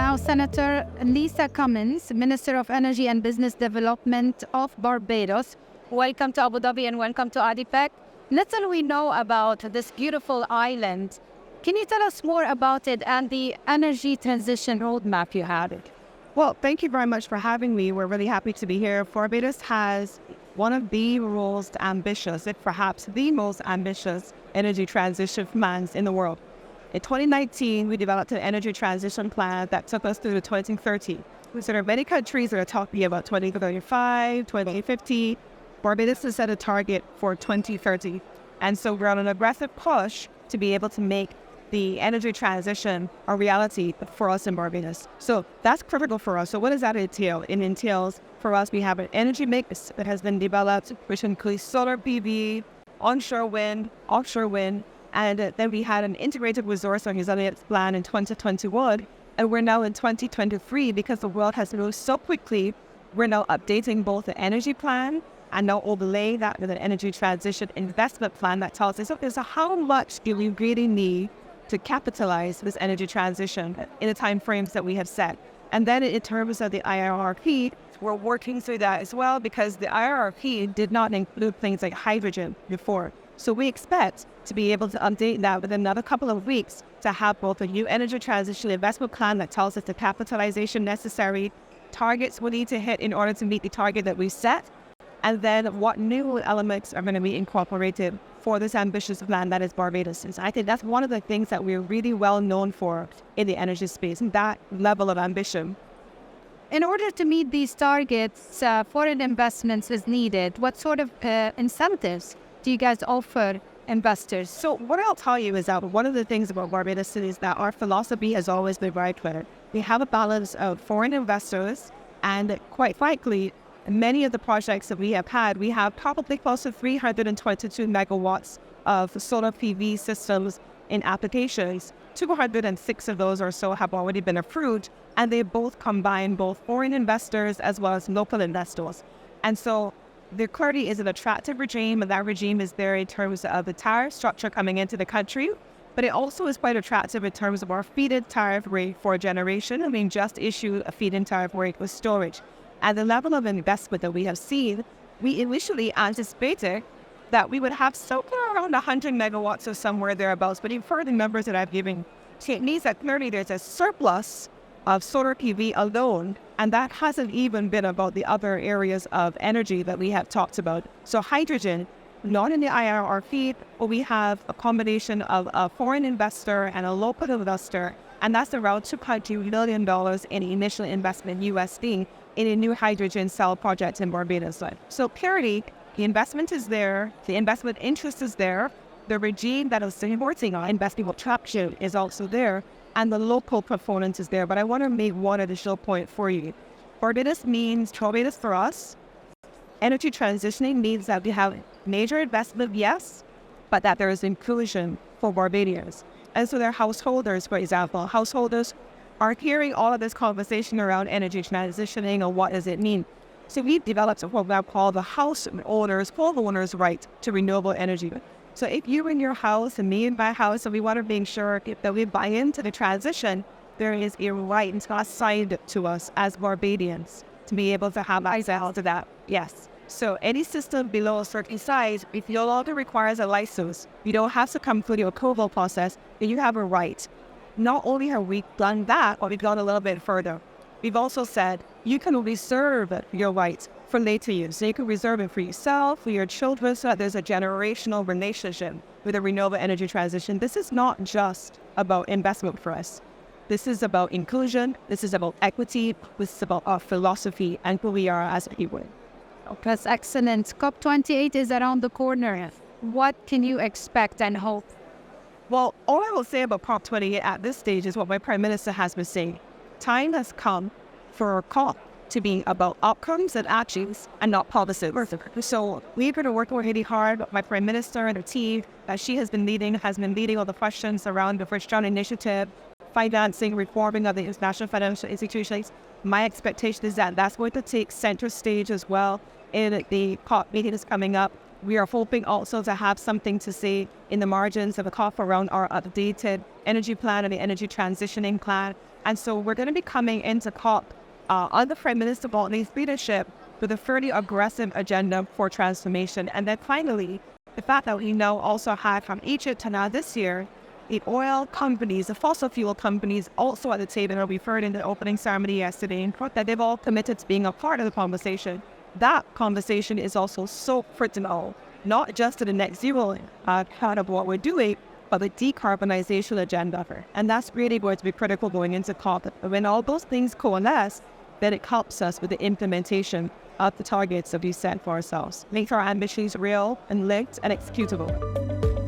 now Senator Lisa Cummins, Minister of Energy and Business Development of Barbados. Welcome to Abu Dhabi and welcome to ADIPEC. Little we know about this beautiful island. Can you tell us more about it and the energy transition roadmap you had? Well, thank you very much for having me. We're really happy to be here. Barbados has one of the most ambitious, if perhaps the most ambitious, energy transition plans in the world. In 2019, we developed an energy transition plan that took us through to 2030. So there are many countries that are talking about 2035, 2050. Barbados has set a target for 2030. And so we're on an aggressive push to be able to make the energy transition a reality for us in Barbados. So that's critical for us. So what does that entail? It entails for us, we have an energy mix that has been developed, which includes solar PV, onshore wind, offshore wind, and then we had an integrated resource and resilience plan in 2021. And we're now in 2023 because the world has moved so quickly. We're now updating both the energy plan and now overlay that with an energy transition investment plan that tells us, okay, so how much do we really need to capitalize this energy transition in the time frames that we have set? And then in terms of the IRRP, we're working through that as well because the IRRP did not include things like hydrogen before. So we expect to be able to update that within another couple of weeks to have both a new energy transition investment plan that tells us the capitalization necessary, targets we need to hit in order to meet the target that we set, and then what new elements are going to be incorporated for this ambitious plan that is Barbados. And so I think that's one of the things that we're really well known for in the energy space, that level of ambition. In order to meet these targets, foreign investments is needed. What sort of incentives do you guys offer investors? So what I'll tell you is that one of the things about Barbados is that our philosophy has always been very clear. We have a balance of foreign investors and, quite frankly, many of the projects that we have had, we have probably close to 322 megawatts of solar PV systems in applications. 206 of those or so have already been approved, and they both combine both foreign investors as well as local investors. And so there clearly is an attractive regime, and that regime is there in terms of the tariff structure coming into the country, but it also is quite attractive in terms of our feed-in tariff rate for generation. I mean, just issued a feed-in tariff rate with storage. And the level of investment that we have seen, we initially anticipated that we would have somewhere around 100 megawatts or somewhere thereabouts, but you've heard the numbers that I've given. So it means that clearly there's a surplus of solar PV alone, and that hasn't even been about the other areas of energy that we have talked about. So hydrogen, not in the IRRP, but we have a combination of a foreign investor and a local investor, and that's around $2.2 million in initial investment USD in a new hydrogen cell project in Barbados. So clearly, the investment is there, the investment interest is there, the regime that is supporting our investment traction is also there, and the local performance is there. But I want to make one additional point for you. Barbados means Barbados for us. Energy transitioning means that we have major investment, yes, but that there is inclusion for Barbadians. And so their householders, for example, householders are hearing all of this conversation around energy transitioning and what does it mean. So we've developed a program called the homeowners' right to renewable energy. So if you in your house and me in my house, and we want to make sure that we buy into the transition, there is a right assigned to us as Barbadians to be able to have access to that. Yes. So any system below a certain size, it no longer requires a license. You don't have to come through the approval process, then you have a right. Not only have we done that, but we've gone a little bit further. We've also said you can reserve your right for later use. So you can reserve it for yourself, for your children, so that there's a generational relationship with a renewable energy transition. This is not just about investment for us. This is about inclusion. This is about equity. This is about our philosophy and who we are as people. That's excellent. COP28 is around the corner. What can you expect and hope? Well, all I will say about COP28 at this stage is what my Prime Minister has been saying. Time has come for COP to be about outcomes and actions and not policies. So we're going to work really hard. My Prime Minister and the team that she has been leading all the questions around the First Round Initiative, financing, reforming of the international financial institutions. My expectation is that that's going to take center stage as well in the COP meeting that's coming up. We are hoping also to have something to say in the margins of the COP around our updated energy plan and the energy transitioning plan. And so we're going to be coming into COP under Prime Minister Bolton's leadership with a fairly aggressive agenda for transformation. And then finally, the fact that we now also had from Egypt to now this year, the oil companies, the fossil fuel companies also at the table, and we've heard in the opening ceremony yesterday, that they've all committed to being a part of the conversation. That conversation is also so critical, not just to the net zero part of what we're doing, but the decarbonization agenda. And that's really going to be critical going into COP. When all those things coalesce, then it helps us with the implementation of the targets that we set for ourselves. Make our ambitions real and linked and executable.